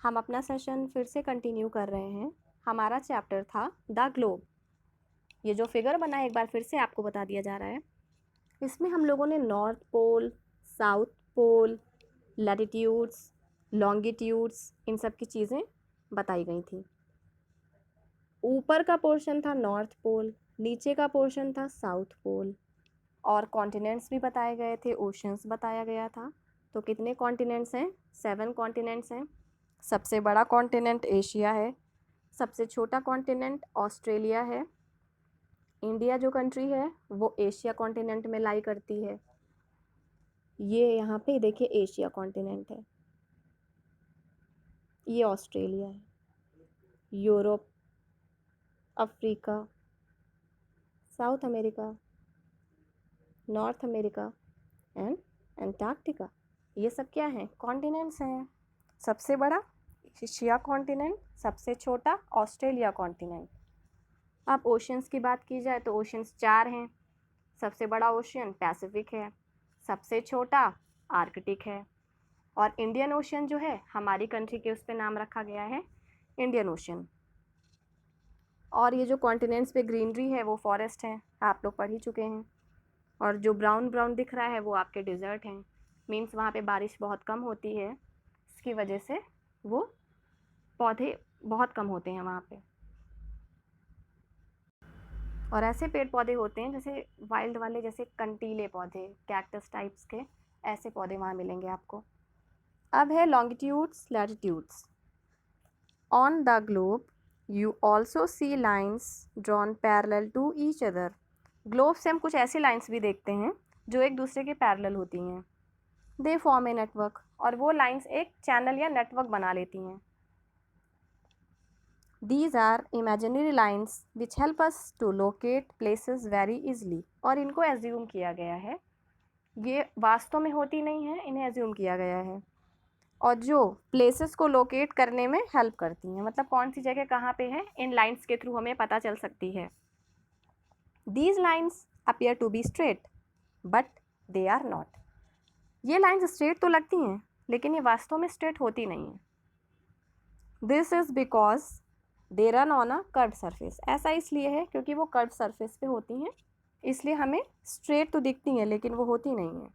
हम अपना सेशन फिर से कंटिन्यू कर रहे हैं। हमारा चैप्टर था द ग्लोब। ये जो फिगर बना है एक बार फिर से आपको बता दिया जा रहा है। इसमें हम लोगों ने north pole, south pole, latitudes, longitudes, इन सब की चीज़ें बताई गई थी। ऊपर का पोर्शन था नॉर्थ पोल, नीचे का पोर्शन था साउथ पोल, और कॉन्टिनेंट्स भी बताए गए थे, ओशंस बताया गया था। तो कितने कॉन्टिनेंट्स हैं? 7 कॉन्टिनेंट्स हैं। सबसे बड़ा कॉन्टिनेंट एशिया है, सबसे छोटा कॉन्टिनेंट ऑस्ट्रेलिया है। इंडिया जो कंट्री है वो एशिया कॉन्टिनेंट में लाई करती है। ये यहाँ पे देखिए एशिया कॉन्टिनेंट है, ये ऑस्ट्रेलिया है, Europe, Africa, south America, north America and Antarctica, ये सब क्या हैं? कॉन्टिनेंट्स हैं। सबसे बड़ा एशिया कॉन्टिनेंट, सबसे छोटा ऑस्ट्रेलिया कॉन्टिनेंट। अब ओशंस की बात की जाए तो ओशंस 4 हैं। सबसे बड़ा ओशन पैसिफिक है, सबसे छोटा आर्कटिक है, और इंडियन ओशन जो है हमारी कंट्री के उस पर नाम रखा गया है इंडियन ओशन। और ये जो कॉन्टिनेंट्स पे ग्रीनरी है वो फॉरेस्ट है, आप लोग पढ़ ही चुके हैं। और जो ब्राउन ब्राउन दिख रहा है वो आपके डिज़र्ट हैं, मीन्स वहाँ पे बारिश बहुत कम होती है, इसकी वजह से वो पौधे बहुत कम होते हैं वहाँ पे। और ऐसे पेड़ पौधे होते हैं जैसे वाइल्ड वाले, जैसे कंटीले पौधे, कैक्टस टाइप्स के, ऐसे पौधे वहाँ मिलेंगे आपको। अब है longitudes, latitudes. On the globe you also see lines drawn parallel to each other. Globe से हम कुछ ऐसी लाइन्स भी देखते हैं जो एक दूसरे के पैरेलल होती हैं। दे फॉर्म ए नेटवर्क, और वो लाइन्स एक चैनल या नेटवर्क बना लेती हैं। These are imaginary lines which help us to locate places very easily. और इनको एज्यूम किया गया है, ये वास्तव में होती नहीं है, इन्हें एज्यूम किया गया है, और जो प्लेसेस को लोकेट करने में हेल्प करती हैं। मतलब कौन सी जगह कहाँ पे है, इन लाइन्स के थ्रू हमें पता चल सकती है। These lines appear to be straight, but they are not. ये लाइन्स स्ट्रेट तो लगती हैं लेकिन ये वास्तव में स्ट्रेट होती नहीं है। This is because they run on a curve surface. ऐसा इसलिए है क्योंकि वो कर्व सरफेस पे होती हैं, इसलिए हमें स्ट्रेट तो दिखती हैं लेकिन वो होती नहीं हैं।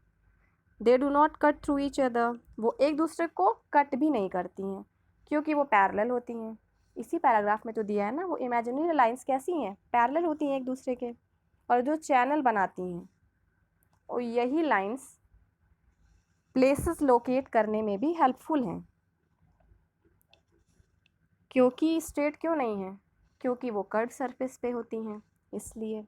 They do not cut through each other, वो एक दूसरे को कट भी नहीं करती हैं क्योंकि वो पैरेलल होती हैं। इसी पैराग्राफ में तो दिया है ना, वो इमेजिनरी लाइंस कैसी हैं? पैरेलल होती हैं एक दूसरे के, और जो चैनल बनाती हैं, और यही लाइंस प्लेसेस लोकेट करने में भी हेल्पफुल हैं। क्योंकि स्ट्रेट क्यों नहीं है? क्योंकि वो कर्व सरफेस पे होती हैं, इसलिए।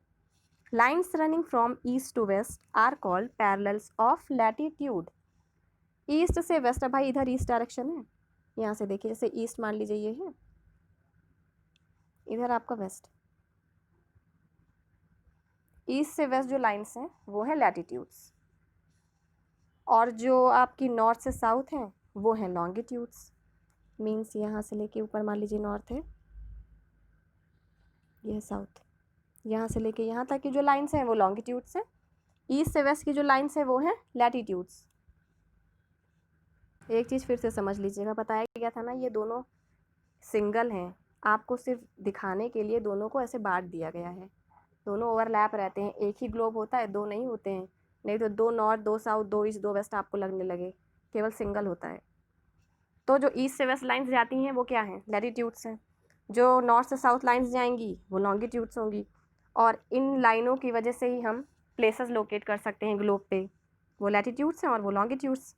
Lines running from east to west are called parallels of latitude. East से वेस्ट, अब भाई इधर ईस्ट डायरेक्शन है, यहाँ से देखिए, जैसे ईस्ट मान लीजिए ये है, इधर आपका वेस्ट, ईस्ट से वेस्ट जो लाइन्स हैं वो है लैटिट्यूड्स, और जो आपकी नॉर्थ से साउथ हैं वो हैं लॉन्गिट्यूड्स। मीन्स यहाँ से लेके ऊपर मान लीजिए नॉर्थ है, यह साउथ, यहाँ से लेके यहाँ तक की जो लाइन्स हैं वो लॉन्गिट्यूड्स हैं, ईस्ट से वेस्ट की जो लाइन्स हैं वो हैं लैटिट्यूड्स। एक चीज़ फिर से समझ लीजिएगा, बताया गया था ना ये दोनों सिंगल हैं, आपको सिर्फ दिखाने के लिए दोनों को ऐसे बांट दिया गया है। दोनों ओवरलैप रहते हैं, एक ही ग्लोब होता है, दो नहीं होते हैं, नहीं तो 2 नॉर्थ 2 साउथ 2 ईस्ट 2 वेस्ट आपको लगने लगे, केवल सिंगल होता है। तो जो ईस्ट से वेस्ट लाइन्स जाती हैं वो क्या हैं? लैटिट्यूड्स हैं। जो नॉर्थ से साउथ लाइन्स जाएंगी वो लॉन्गिट्यूड्स होंगी, और इन लाइनों की वजह से ही हम प्लेसेस लोकेट कर सकते हैं ग्लोब पे, वो लैटिट्यूड्स हैं और वो longitudes.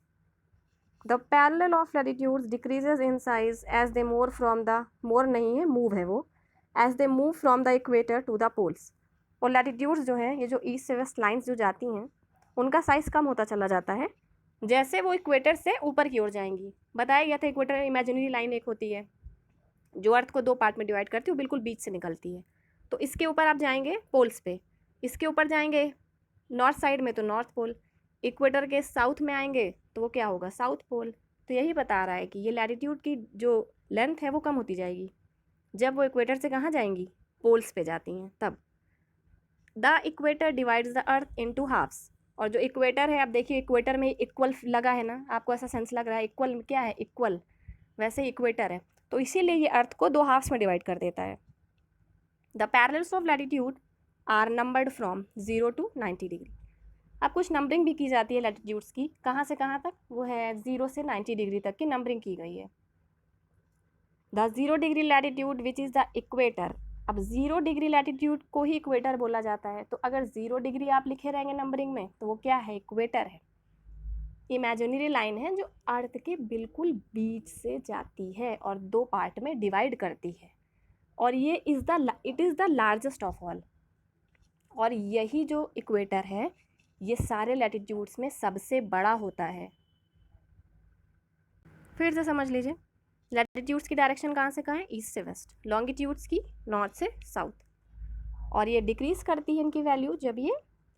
The parallel of latitudes decreases in size as they move from the, more नहीं है, मूव है वो, as they move from the equator to the poles. और लैटिट्यूड्स जो हैं, ये जो ईस्ट से वेस्ट लाइन्स जो जाती हैं, उनका साइज़ कम होता चला जाता है जैसे वो इक्वेटर से ऊपर की ओर जाएंगी। बताया गया था इक्वेटर इमेजिनरी लाइन एक होती है जो अर्थ को 2 पार्ट में डिवाइड करती है, वो बिल्कुल बीच से निकलती है। तो इसके ऊपर आप जाएंगे पोल्स पे, इसके ऊपर जाएंगे नॉर्थ साइड में तो नॉर्थ पोल, इक्वेटर के साउथ में आएंगे तो वो क्या होगा? South pole. तो यही बता रहा है कि ये लैटिट्यूड की जो लेंथ है वो कम होती जाएगी जब वो इक्वेटर से कहाँ जाएंगी? पोल्स पे जाती हैं तब। The equator divides the earth into halves, और जो इक्वेटर है, आप देखिए इक्वेटर में इक्वल लगा है ना, आपको ऐसा सेंस लग रहा है इक्वल क्या है? इक्वल वैसे इक्वेटर है, तो इसीलिए ये अर्थ को 2 हाफ्स में डिवाइड कर देता है। The parallels of latitude are numbered from 0 to 90 degree. अब कुछ नंबरिंग भी की जाती है लैटिट्यूड्स की, कहाँ से कहाँ तक, वो है 0 से 90 डिग्री तक की नंबरिंग की गई है। The 0 degree latitude which is the equator. अब 0 डिग्री लैटिट्यूड को ही इक्वेटर बोला जाता है, तो अगर 0 डिग्री आप लिखे रहेंगे नंबरिंग में तो वो क्या है, इक्वेटर है। इमेजिनरी लाइन है जो अर्थ के बिल्कुल बीच से जाती है और 2 पार्ट में डिवाइड करती है, और ये it is the largest of all. और यही जो इक्वेटर है ये सारे लैटिट्यूड्स में सबसे बड़ा होता है। फिर से समझ लीजिए, लैटिट्यूड्स की डायरेक्शन कहाँ से कहाँ है, ईस्ट से वेस्ट, लॉन्गिट्यूड्स की नॉर्थ से साउथ, और ये डिक्रीज करती है इनकी वैल्यू जब ये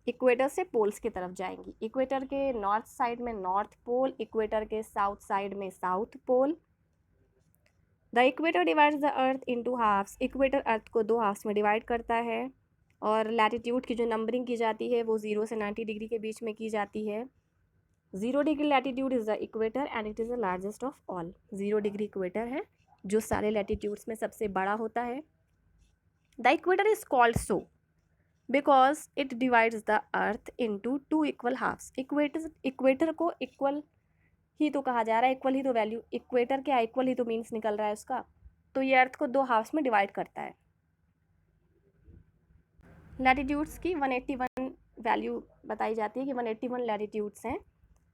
इक्वेटर से पोल्स की तरफ जाएंगी। इक्वेटर के नॉर्थ साइड में नॉर्थ पोल, इक्वेटर के साउथ साइड में south pole. The equator divides the earth into halves. Equator earth को 2 हाफ्स में डिवाइड करता है, और लैटिट्यूड की जो नंबरिंग की जाती है वो 0 से 90 डिग्री के बीच में की जाती है। 0 degree latitude is the equator and it is the largest of all. 0 degree equator है जो सारे लैटिट्यूड्स में सबसे बड़ा होता है। The equator is called so because it divides the earth into 2 equal halves. Equator को इक्वल ही तो कहा जा रहा है, इक्वल ही तो वैल्यू, इक्वेटर क्या इक्वल ही तो मीन्स निकल रहा है उसका, तो ये अर्थ को 2 हाफ्स में डिवाइड करता है। लैटिट्यूड्स की 181 वैल्यू बताई जाती है कि 181 लैटिट्यूड्स हैं,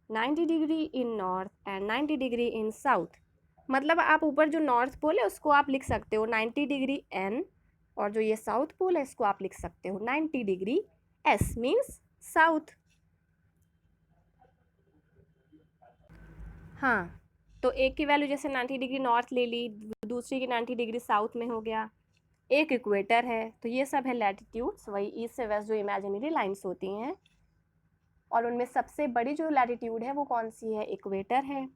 90 degree in north and 90 degree in south. मतलब आप ऊपर जो नॉर्थ पोल है उसको आप लिख सकते हो 90 डिग्री एन, और जो ये साउथ पोल है इसको आप लिख सकते हो 90 डिग्री एस, मीन्स साउथ। हाँ, तो एक की वैल्यू जैसे 90 डिग्री नॉर्थ ले ली, दूसरी की 90 डिग्री साउथ में हो गया, एक इक्वेटर है, तो ये सब है लैटिट्यूड्स, वही ईस्ट से वेस्ट जो इमेजिनरी लाइंस होती हैं। और उनमें सबसे बड़ी जो लैटिट्यूड है वो कौन सी है, इक्वेटर है।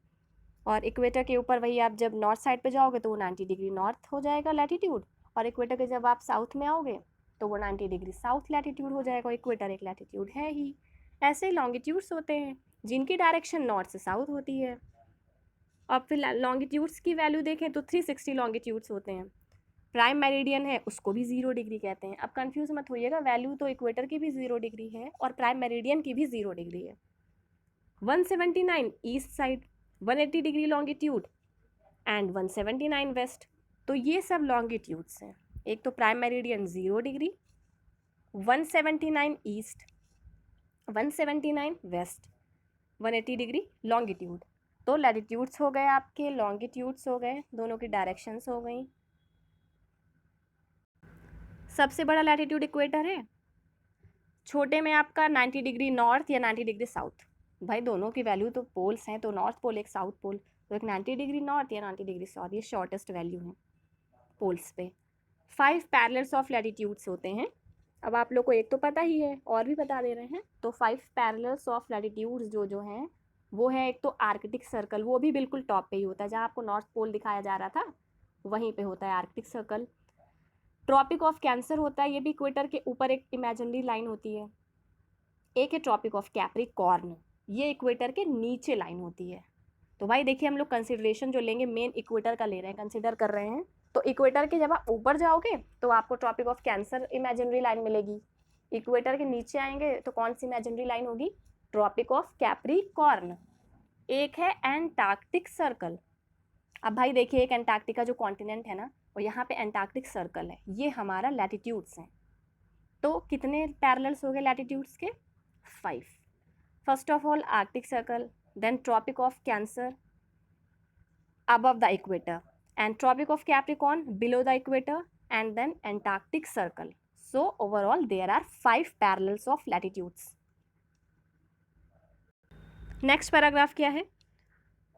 और इक्वेटर के ऊपर वही आप जब नॉर्थ साइड पे जाओगे तो वो 90 डिग्री नॉर्थ हो जाएगा लैटिट्यूड, और इक्वेटर के जब आप साउथ में आओगे तो वो 90 डिग्री साउथ लैटिट्यूड हो जाएगा। इक्वेटर एक लैटिट्यूड है ही। ऐसे ही लॉन्गिट्यूड्स होते हैं जिनकी डायरेक्शन नॉर्थ से साउथ होती है। अब फिर लॉन्गिट्यूड्स की वैल्यू देखें तो 360 लॉन्गिट्यूड्स होते हैं। प्राइम मेरिडियन है उसको भी 0 डिग्री कहते हैं। अब कंफ्यूज मत होइएगा, वैल्यू तो इक्वेटर की भी 0 डिग्री है और प्राइम मेरिडियन की भी 0 डिग्री है। 179 east side, 180 degree longitude and 179 west, तो ये सब लॉन्गिट्यूड्स हैं। एक तो prime meridian 0 degree, 179 east, 179 west, 180 degree longitude. तो लैटिट्यूड्स हो गए आपके, लॉन्गिट्यूड्स हो गए, दोनों की डायरेक्शंस हो गई। सबसे बड़ा लैटिट्यूड इक्वेटर है, छोटे में आपका 90 डिग्री नॉर्थ या 90 डिग्री साउथ। भाई दोनों की वैल्यू तो पोल्स हैं, तो नॉर्थ पोल एक साउथ पोल, तो एक 90 डिग्री नॉर्थ या 90 डिग्री साउथ, ये शॉर्टेस्ट वैल्यू है पोल्स पे। 5 पैरेलल्स ऑफ लैटिट्यूड्स होते हैं। अब आप लोग को एक तो पता ही है, और भी बता दे रहे हैं। तो 5 पैरेलल्स ऑफ लैटिट्यूड्स जो हैं वो है, एक तो आर्कटिक सर्कल, वो भी बिल्कुल टॉप पे ही होता है, जहाँ आपको नॉर्थ पोल दिखाया जा रहा था वहीं पे होता है Arctic Circle. Tropic of Cancer होता है, ये भी इक्वेटर के ऊपर एक इमेजिनरी लाइन होती है। एक है ट्रॉपिक ऑफ कैप्रिकॉर्न, ये इक्वेटर के नीचे लाइन होती है। तो भाई देखिए हम लोग कंसिडरेशन जो लेंगे मेन इक्वेटर का ले रहे हैं, कंसिडर कर रहे हैं। तो इक्वेटर के जब आप ऊपर जाओगे तो आपको Tropic of Cancer imaginary line मिलेगी। इक्वेटर के नीचे आएंगे तो कौन सी इमेजिनरी लाइन होगी, ट्रॉपिक ऑफ कैप्रिकॉर्न। एक है एंटार्क्टिक सर्कल। अब भाई देखिए एक एंटार्क्टिका जो कॉन्टिनेंट है ना, और यहाँ पे एंटार्क्टिक सर्कल है, ये हमारा लैटिट्यूड्स हैं। तो कितने पैरेलल्स हो गए लैटिट्यूड्स के, 5। First of all Arctic Circle, then Tropic of Cancer above the equator, and tropic of Capricorn below the equator, and then Antarctic circle. So overall there are 5 parallels of latitudes. Next paragraph क्या है,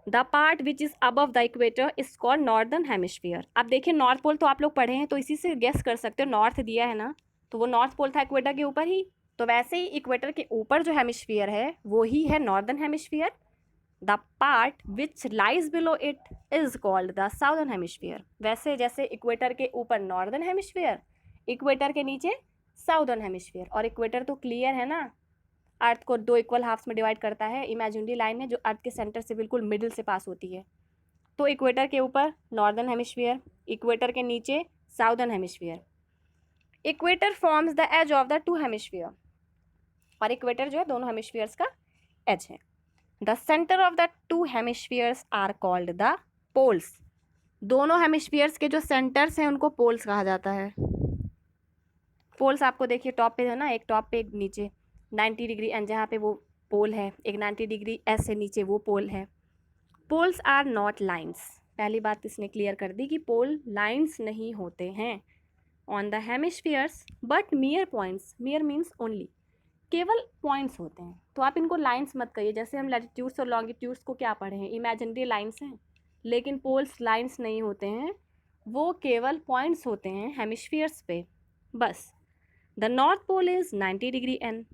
The part which is above the equator is called northern hemisphere. अब देखिए north pole तो आप लोग पढ़े हैं, तो इसी से गेस कर सकते हो, नॉर्थ दिया है ना, तो वो नॉर्थ पोल था इक्वेटर के ऊपर ही, तो वैसे ही इक्वेटर के ऊपर जो हेमिस्फीयर है वो ही है northern hemisphere. The part which lies below it is called the southern hemisphere. वैसे जैसे इक्वेटर के ऊपर नॉर्दर्न हेमिस्फीयर, इक्वेटर के नीचे साउदर्न हेमिस्फीयर। और इक्वेटर तो क्लियर है ना, अर्थ को 2 इक्वल हाफ्स में डिवाइड करता है, इमेजिनरी लाइन है जो अर्थ के सेंटर से बिल्कुल मिडिल से पास होती है। तो इक्वेटर के ऊपर नॉर्दर्न हेमिस्फीयर, इक्वेटर के नीचे southern hemisphere. Equator forms the edge of the two hemisphere, और इक्वेटर जो है दोनों हेमिस्फीयर्स का एज है। The centre of the two hemispheres are called the poles. दोनों हेमिस्फीयर्स के जो सेंटर्स हैं उनको पोल्स कहा जाता है। पोल्स आपको देखिए टॉप पे है ना, एक टॉप पे एक नीचे 90 डिग्री एंड जहाँ पे वो पोल है, एक 90 डिग्री एस से नीचे वो पोल है। पोल्स आर नॉट लाइन्स, पहली बात इसने क्लियर कर दी कि पोल लाइन्स नहीं होते हैं on the hemispheres but मियर points, मियर means only, केवल पॉइंट्स होते हैं। तो आप इनको लाइन्स मत कहिए, जैसे हम लैटिट्यूड्स और लॉन्गिट्यूड्स को क्या पढ़े हैं, इमेजिनरी लाइन्स हैं, लेकिन पोल्स लाइन्स नहीं होते हैं, वो केवल पॉइंट्स होते हैं हेमिस्फीयर्स पे बस। The north pole is 90 degree N,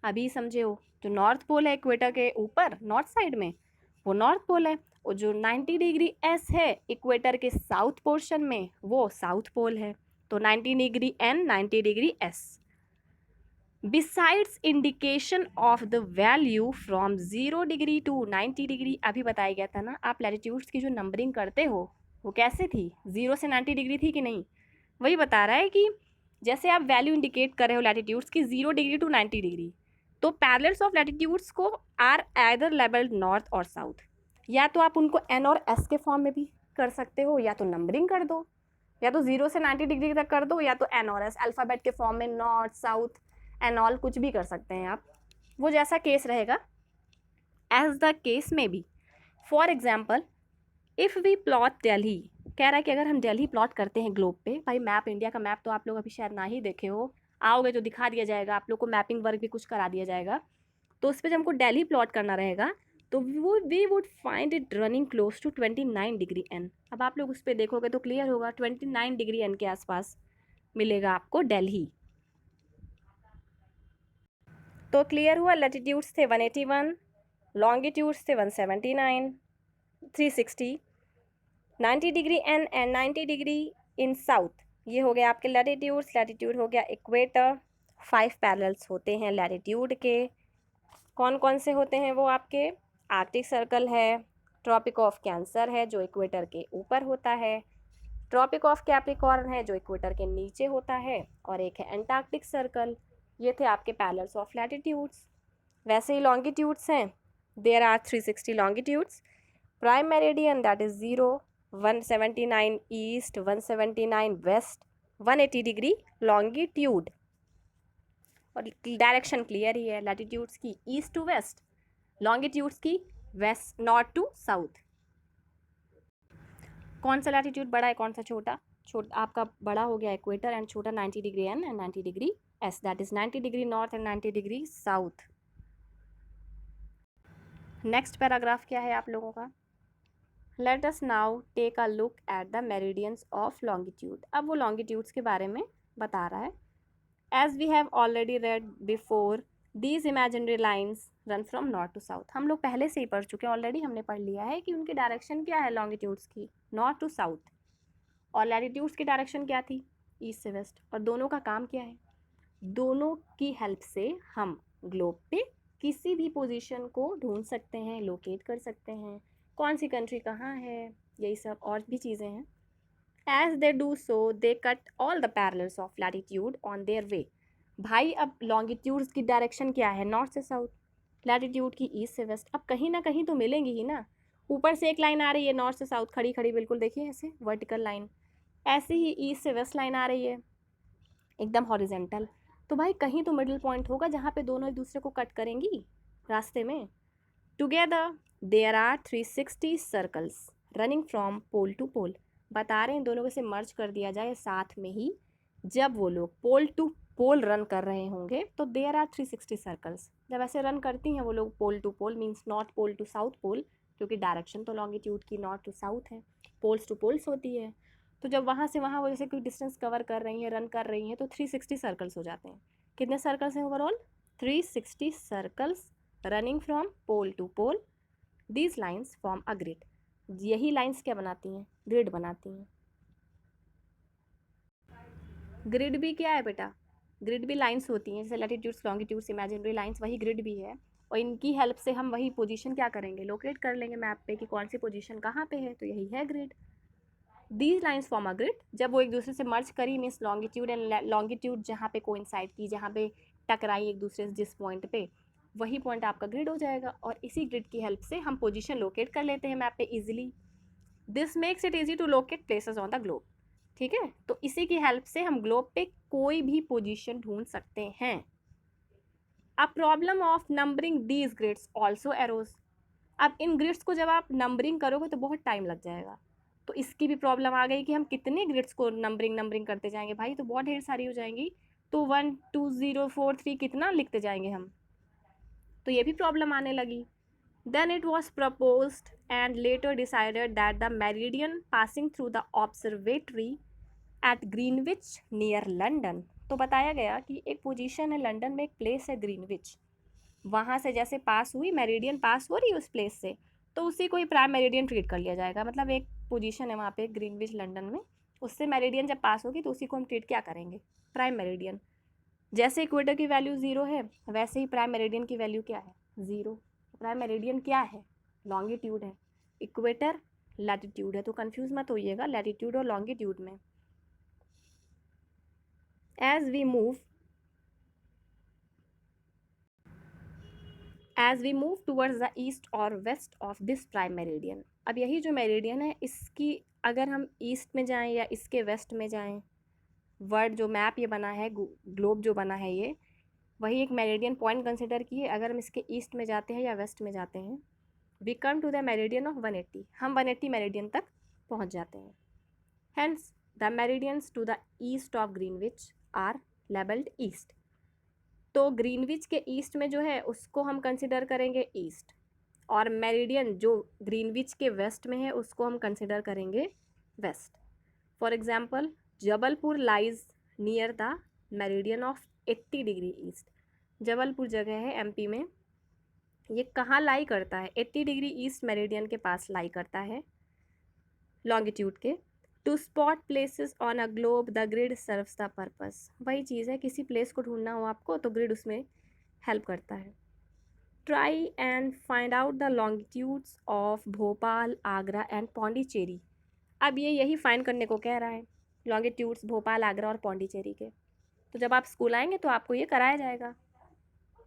अभी समझे हो, जो नॉर्थ पोल है इक्वेटर के ऊपर नॉर्थ साइड में वो नॉर्थ पोल है, और जो 90 डिग्री एस है इक्वेटर के साउथ पोर्शन में वो साउथ पोल है। तो 90 degree N, 90 degree S. Besides indication of the value from 0 degree to 90 degree, अभी बताया गया था ना, आप लैटिट्यूड्स की जो नंबरिंग करते हो वो कैसे थी, 0 से 90 डिग्री थी कि नहीं, वही बता रहा है कि जैसे आप वैल्यू इंडिकेट कर रहे हो लैटिट्यूड्स की 0 डिग्री टू 90 डिग्री, तो पैरेलल्स ऑफ लैटिट्यूड्स को आर आइदर लेबल्ड नॉर्थ और साउथ, या तो आप उनको एन और एस के फॉर्म में भी कर सकते हो, या तो नंबरिंग कर दो, या तो 0 से 90 डिग्री तक कर दो, या तो एन और एस अल्फ़ाबेट के फॉर्म में नॉर्थ साउथ एंड ऑल कुछ भी कर सकते हैं आप, वो जैसा केस रहेगा एज द केस में B. For example if we plot Delhi, कह रहा है कि अगर हम दिल्ली प्लॉट करते हैं ग्लोब पे, भाई मैप, इंडिया का मैप तो आप लोग अभी शायद ना ही देखे हो, आओगे तो दिखा दिया जाएगा आप लोग को, मैपिंग वर्क भी कुछ करा दिया जाएगा, तो उस पर जब हमको दिल्ली प्लॉट करना रहेगा तो we would find it running close to 29 degree N. अब आप लोग उस पर देखोगे तो क्लियर होगा, 29 डिग्री एन के आसपास मिलेगा आपको दिल्ली। तो क्लियर हुआ, लैटिट्यूड्स थे 181, लॉन्गिट्यूड्स थे 179, 360, 90 degree N and 90 degree in south, ये हो गया आपके लैटिट्यूड्स। लैटिट्यूड हो गया इक्वेटर, 5 पैरेलल्स होते हैं लैटिट्यूड के, कौन कौन से होते हैं वो आपके, आर्कटिक सर्कल है, ट्रॉपिक ऑफ कैंसर है जो इक्वेटर के ऊपर होता है, ट्रॉपिक ऑफ कैप्रिकॉर्न है जो इक्वेटर के नीचे होता है, और एक है एंटार्क्टिक सर्कल। ये थे आपके पैरेलल्स ऑफ लैटिट्यूड्स। वैसे ही लॉन्गिट्यूड्स हैं, there are 360 longitudes, prime meridian that is 0, 179 east, 179 west, 180 degree longitude, और डायरेक्शन क्लियर ही है, लैटिट्यूड्स की ईस्ट टू वेस्ट, लॉन्गिट्यूड्स की वेस्ट नॉर्थ टू साउथ। कौन सा लैटिट्यूड बड़ा है कौन सा छोटा, छोटा आपका बड़ा हो गया इक्वेटर एंड छोटा 90 degree N and 90 degree S, that is 90 degree north and 90 degree south. Next paragraph क्या है आप लोगों का, let us now take a look at the meridians of longitude. अब वो लॉन्गिट्यूड्स के बारे में बता रहा है। As we have already read before, these imaginary lines run from north to south, हम लोग पहले से ही पढ़ चुके हैं, ऑलरेडी हमने पढ़ लिया है कि उनकी डायरेक्शन क्या है लॉन्गिट्यूड्स की, नॉर्थ टू साउथ, और लैटिट्यूड्स की डायरेक्शन क्या थी, ईस्ट से वेस्ट। और दोनों का काम क्या है, दोनों की हेल्प से हम ग्लोब पे किसी भी पोजीशन को ढूंढ सकते हैं, लोकेट कर सकते हैं, कौन सी कंट्री कहाँ है, यही सब और भी चीज़ें हैं। As they do so, they cut all the parallels of latitude on their way. भाई अब लॉन्गिट्यूड्स की डायरेक्शन क्या है, नॉर्थ से साउथ, लैटिट्यूड की ईस्ट से वेस्ट, अब कहीं ना कहीं तो मिलेंगी ही ना। ऊपर से एक लाइन आ रही है नॉर्थ से साउथ, खड़ी खड़ी बिल्कुल देखिए ऐसे वर्टिकल लाइन, ऐसे ही ईस्ट से वेस्ट लाइन आ रही है एकदम हॉरिजेंटल, तो भाई कहीं तो मिडिल पॉइंट होगा जहाँ पे दोनों एक दूसरे को कट करेंगी रास्ते में। Together there are 360 circles running from pole to pole, बता रहे हैं दोनों को से मर्ज कर दिया जाए साथ में ही, जब वो लोग पोल टू पोल रन कर रहे होंगे तो देयर आर 360 सर्कल्स, जब ऐसे रन करती हैं वो लोग pole to pole, means north pole to south pole, क्योंकि डायरेक्शन तो लॉन्गिट्यूड की नॉर्थ टू साउथ है, पोल्स टू पोल्स होती है, तो जब वहाँ से वहाँ वो जैसे कोई डिस्टेंस कवर कर रही हैं, रन कर रही हैं, तो 360 सर्कल्स हो जाते हैं। कितने सर्कल्स हैं overall, 360 circles running from pole to pole, these lines form a grid, यही लाइंस क्या बनाती हैं, ग्रिड बनाती हैं। ग्रिड भी क्या है बेटा, ग्रिड भी लाइंस होती हैं, जैसे लैटिट्यूड्स लॉन्गिट्यूड्स इमेजिनरी लाइंस, वही ग्रिड भी है। और इनकी हेल्प से हम वही पोजीशन क्या करेंगे, लोकेट कर लेंगे मैप पे कि कौन सी पोजीशन कहाँ पे है, तो यही है grid. These lines form a grid, जब वो एक दूसरे से मर्ज करी मीन्स लॉन्गिट्यूड एंड लॉन्गिट्यूड जहाँ पे कोइंसाइड की, जहाँ पे टकराई एक दूसरे से जिस पॉइंट पे, वही पॉइंट आपका ग्रिड हो जाएगा। और इसी ग्रिड की हेल्प से हम पोजीशन लोकेट कर लेते हैं मैप पे easily. This makes it easy to locate places on the globe. ठीक है, तो इसी की हेल्प से हम ग्लोब पे कोई भी पोजीशन ढूंढ सकते हैं। A problem of numbering these grids also arrows, अब इन ग्रिड्स को जब आप नंबरिंग करोगे तो बहुत टाइम लग जाएगा, तो इसकी भी प्रॉब्लम आ गई कि हम कितने ग्रिड्स को नंबरिंग करते जाएंगे भाई, तो बहुत ढेर सारी हो जाएंगी, तो 1 2 0 4 3 कितना लिखते जाएंगे हम, तो ये भी प्रॉब्लम आने लगी। Then it was proposed and later decided that the meridian passing through the observatory at Greenwich near London, तो बताया गया कि एक पोजीशन है लंदन में, एक प्लेस है ग्रीनविच, वहाँ से जैसे पास हुई मेरिडियन पास हो रही है उस प्लेस से, तो उसी को ही प्राइम मेरिडियन ट्रीट कर लिया जाएगा। मतलब एक पोजीशन है वहाँ पे ग्रीनविच लंदन में, उससे मेरिडियन जब पास होगी तो उसी को हम ट्रीट क्या करेंगे, प्राइम मेरिडियन। जैसे इक्वेटर की वैल्यू 0 है वैसे ही प्राइम मेरिडियन की वैल्यू क्या है, 0। प्राइम मेरिडियन क्या है, लॉन्गिट्यूड है, इक्वेटर लैटिट्यूड है, तो कंफ्यूज मत होइएगा लैटिट्यूड और लॉन्गिट्यूड में। As we move towards the east और west of this prime meridian, अब यही जो मेरिडियन है इसकी अगर हम ईस्ट में जाएं या इसके वेस्ट में जाएं, वर्ड जो मैप ये बना है, ग्लोब जो बना है ये, वही एक मेरिडियन पॉइंट कंसिडर किए, अगर हम इसके ईस्ट में जाते हैं या वेस्ट में जाते हैं, we come to the meridian of 180, हम 180 मेरिडियन तक पहुंच जाते हैं। Hence the meridians to the east of Greenwich are labelled east, तो ग्रीनविच के ईस्ट में जो है उसको हम कंसिडर करेंगे ईस्ट, और मेरिडियन जो ग्रीनविच के वेस्ट में है उसको हम कंसिडर करेंगे west. For example Jabalpur lies near the meridian of 80 degree east, Jabalpur जगह है एमपी में, ये कहाँ लाई करता है, 80 डिग्री ईस्ट मेरिडियन के पास लाई करता है लॉन्गिट्यूड के। To spot places on a globe the grid serves the purpose, वही चीज़ है, किसी प्लेस को ढूंढना हो आपको तो ग्रिड उसमें हेल्प करता है। Try and find out the longitudes of Bhopal Agra and Pondicherry, अब ये यही फाइंड करने को कह रहा है लॉन्गिट्यूड्स भोपाल आगरा और पौंडीचेरी के, तो जब आप स्कूल आएंगे तो आपको ये कराया जाएगा।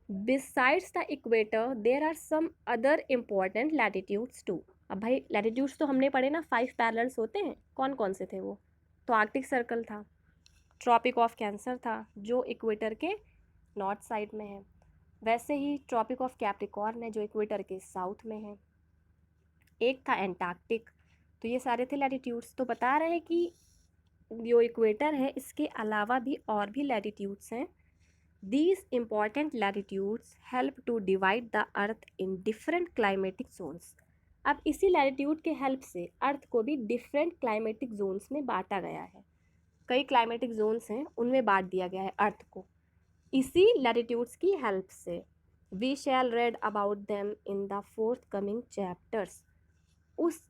Besides the equator there are some other important latitudes too, अब भाई लैटिट्यूड्स तो हमने पढ़े ना, 5 पैरेलल्स होते हैं, कौन कौन से थे वो, तो आर्कटिक सर्कल था, ट्रॉपिक ऑफ कैंसर था जो इक्वेटर के नॉर्थ साइड में है, वैसे ही ट्रॉपिक ऑफ कैप्रिकॉर्न है जो इक्वेटर के साउथ में है, एक था एंटार्क्टिक, तो ये सारे थे लैटिट्यूड्स। तो बता रहे हैं कि जो इक्वेटर है इसके अलावा भी और भी लैटिट्यूड्स हैं। These important latitudes help to divide the earth in different climatic zones, अब इसी लैटिट्यूड के हेल्प से अर्थ को भी डिफरेंट क्लाइमेटिक जोन्स में बांटा गया है, कई क्लाइमेटिक जोन्स हैं उनमें बांट दिया गया है अर्थ को इसी लैटिट्यूड्स की हेल्प से। We shall read about them in the fourth coming chapters, उस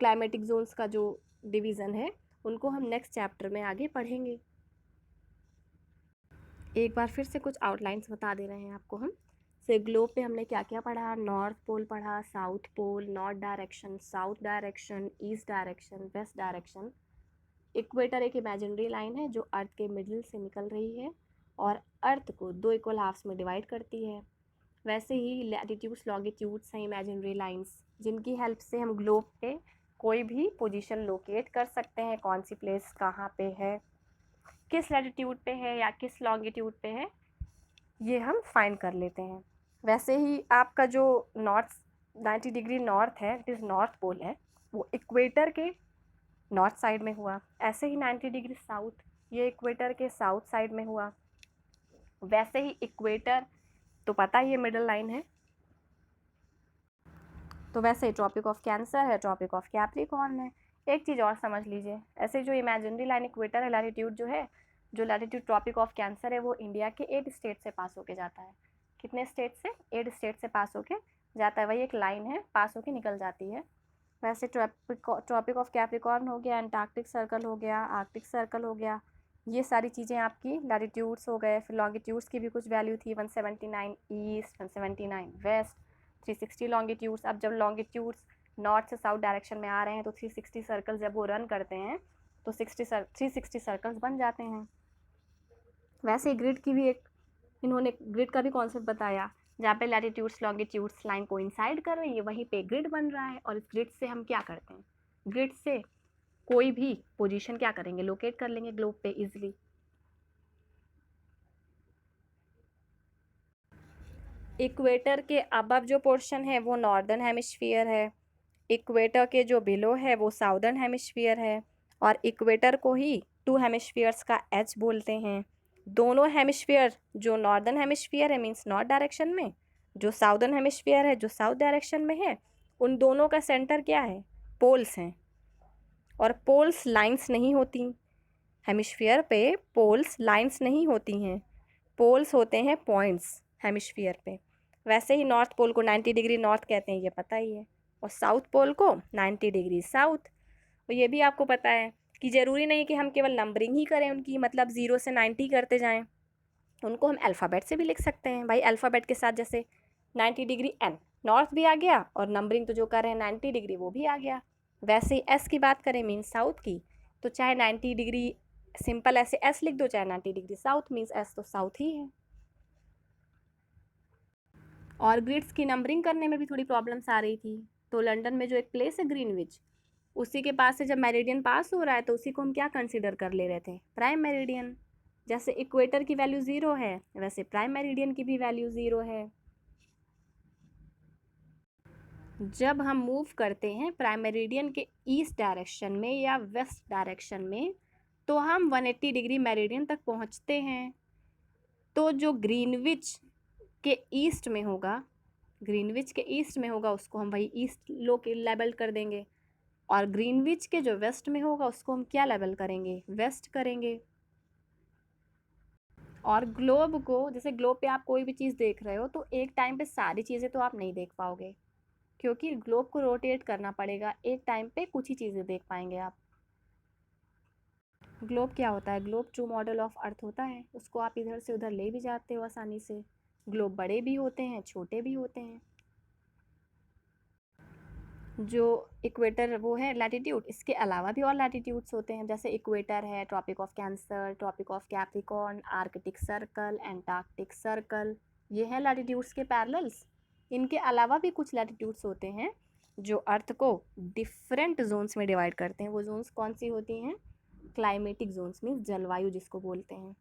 क्लाइमेटिक जोन्स का जो डिवीज़न है उनको हम नेक्स्ट चैप्टर में आगे पढ़ेंगे। एक बार फिर से कुछ आउटलाइंस बता दे रहे हैं आपको हम। से ग्लोब पे हमने क्या क्या पढ़ा, नॉर्थ पोल पढ़ा, south pole, north direction, south direction, east direction, west direction. Equator एक इमेजिनरी लाइन है जो अर्थ के मिडिल से निकल रही है और अर्थ को 2 इक्वल हाफ्स में डिवाइड करती है। वैसे ही लैटिट्यूड्स लॉन्गिट्यूड्स हैं इमेजिनरी लाइंस जिनकी हेल्प से हम ग्लोब पे कोई भी पोजीशन लोकेट कर सकते हैं, कौन सी प्लेस कहाँ पे है, किस लैटिट्यूड पे है या किस लॉन्गिट्यूड पे है, ये हम फाइंड कर लेते हैं। वैसे ही आपका जो नॉर्थ 90 डिग्री नॉर्थ है, इट इज़ नॉर्थ पोल है, वो इक्वेटर के नॉर्थ साइड में हुआ। ऐसे ही 90 डिग्री साउथ, ये इक्वेटर के साउथ साइड में हुआ। वैसे ही इक्वेटर तो पता ही ये मिडल लाइन है, तो वैसे ही ट्रॉपिक ऑफ कैंसर है, ट्रॉपिक ऑफ कैप्रिकॉर्न है। एक चीज़ और समझ लीजिए, ऐसे जो इमेजिनरी लाइन इक्वेटर है, लैटिट्यूड जो है, जो लैटिट्यूड ट्रॉपिक ऑफ कैंसर है वो इंडिया के 8 स्टेट से पास होके जाता है। कितने स्टेट से, 8 स्टेट से पास होके जाता है, वही एक लाइन है, पास होके निकल जाती है। वैसे ट्रॉपिक ऑफ कैप्रिकॉर्न हो गया, एंटार्क्टिक सर्कल हो गया, आर्कटिक सर्कल हो गया, ये सारी चीज़ें आपकी लैटिट्यूड्स हो गए। फिर लॉन्गिट्यूड्स की भी कुछ वैल्यू थी, 179 ईस्ट, 179 वेस्ट, 360 लॉन्गिट्यूड्स। अब जब लॉन्गिट्यूड्स नॉर्थ से साउथ डायरेक्शन में आ रहे हैं तो 360 सर्कल जब वो रन करते हैं तो 360 सर्कल्स बन जाते हैं। वैसे ग्रिड की भी इन्होंने ग्रिड का भी कॉन्सेप्ट बताया, जहाँ पे लैटिट्यूड्स लॉन्गिट्यूड्स लाइन कोइंसाइड कर रही है वहीं पे ग्रिड बन रहा है। और इस ग्रिड से हम क्या करते हैं, ग्रिड से कोई भी पोजीशन क्या करेंगे, लोकेट कर लेंगे ग्लोब पे इजीली। इक्वेटर के अबव जो पोर्शन है वो नॉर्दर्न हेमिस्फीयर है, इक्वेटर के जो बिलो है वो साउदर्न हेमिस्फीयर है, और इक्वेटर को ही टू हेमिस्फीयर्स का एज बोलते हैं। दोनों हेमिस्फीयर, जो नॉर्दर्न हेमिस्फीयर है मीन्स नॉर्थ डायरेक्शन में, जो साउदर्न हेमिस्फीयर है जो साउथ डायरेक्शन में है, उन दोनों का सेंटर क्या है, पोल्स हैं। और पोल्स लाइंस नहीं होती, हेमिस्फीयर पे पोल्स लाइंस नहीं होती हैं, पोल्स होते हैं पॉइंट्स हेमिस्फीयर पे। वैसे ही नॉर्थ पोल को 90 डिग्री नॉर्थ कहते हैं, ये पता ही है, और साउथ पोल को 90 डिग्री साउथ। और ये भी आपको पता है कि ज़रूरी नहीं कि हम केवल नंबरिंग ही करें उनकी, मतलब 0 से 90 करते जाएं, उनको हम अल्फ़ाबेट से भी लिख सकते हैं भाई। अल्फ़ाबेट के साथ जैसे 90 डिग्री एन, नॉर्थ भी आ गया, और नंबरिंग तो जो कर रहे हैं 90 डिग्री वो भी आ गया। वैसे ही एस की बात करें मीन्स साउथ की, तो चाहे 90 डिग्री सिंपल ऐसे एस लिख दो, चाहे 90 डिग्री साउथ मीन्स एस तो साउथ ही है। और ग्रिड्स की नंबरिंग करने में भी थोड़ी प्रॉब्लम्स आ रही थी, तो लंदन में जो एक प्लेस है ग्रीनविच, उसी के पास से जब मेरिडियन पास हो रहा है तो उसी को हम क्या कंसीडर कर ले रहे थे, प्राइम मेरिडियन। जैसे इक्वेटर की वैल्यू 0 है वैसे प्राइम मेरिडियन की भी वैल्यू 0 है। जब हम मूव करते हैं प्राइम मेरिडियन के ईस्ट डायरेक्शन में या वेस्ट डायरेक्शन में तो हम 180 डिग्री मेरिडियन तक पहुंचते हैं। तो जो ग्रीनविच के ईस्ट में होगा, ग्रीनविच के ईस्ट में होगा उसको हम वही ईस्ट लो के लेबल कर देंगे, और ग्रीनविच के जो वेस्ट में होगा उसको हम क्या लेबल करेंगे, वेस्ट करेंगे। और ग्लोब को, जैसे ग्लोब पे आप कोई भी चीज़ देख रहे हो तो एक टाइम पे सारी चीज़ें तो आप नहीं देख पाओगे, क्योंकि ग्लोब को रोटेट करना पड़ेगा, एक टाइम पे कुछ ही चीज़ें देख पाएंगे आप। ग्लोब क्या होता है, globe true model of earth होता है, उसको आप इधर से उधर ले भी जाते हो आसानी से। ग्लोब बड़े भी होते हैं छोटे भी होते हैं। जो इक्वेटर वो है लैटिट्यूड, इसके अलावा भी और लैटिट्यूड्स होते हैं, जैसे इक्वेटर है, Tropic of Cancer, Tropic of Capricorn, Arctic Circle, Antarctic Circle, ये हैं लैटिट्यूड्स के पैरेलल्स। इनके अलावा भी कुछ लैटिट्यूड्स होते हैं जो अर्थ को डिफरेंट जोन्स में डिवाइड करते हैं। वो जोन्स कौन सी होती हैं, क्लाइमेटिक जोन्स मीन्स जलवायु जिसको बोलते हैं।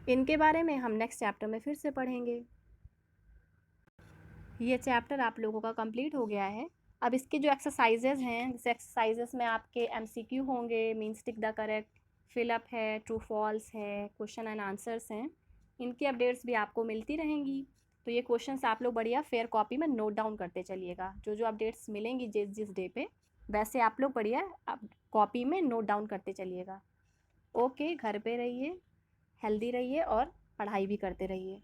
इनके बारे में हम नेक्स्ट चैप्टर में फिर से पढ़ेंगे। ये चैप्टर आप लोगों का कंप्लीट हो गया है। अब इसके जो एक्सरसाइजेज हैं, जैसे एक्सरसाइजेज में आपके एमसीक्यू होंगे, means tick the correct, fill up है, ट्रू फॉल्स है, क्वेश्चन एंड आंसर्स हैं, इनकी अपडेट्स भी आपको मिलती रहेंगी। तो ये क्वेश्चंस आप लोग बढ़िया फेयर कॉपी में नोट डाउन करते चलिएगा, जो जो अपडेट्स मिलेंगी जिस जिस डे पे, वैसे आप लोग बढ़िया कॉपी में नोट डाउन करते चलिएगा। ओके, घर पे रहिए, हेल्दी रहिए और पढ़ाई भी करते रहिए।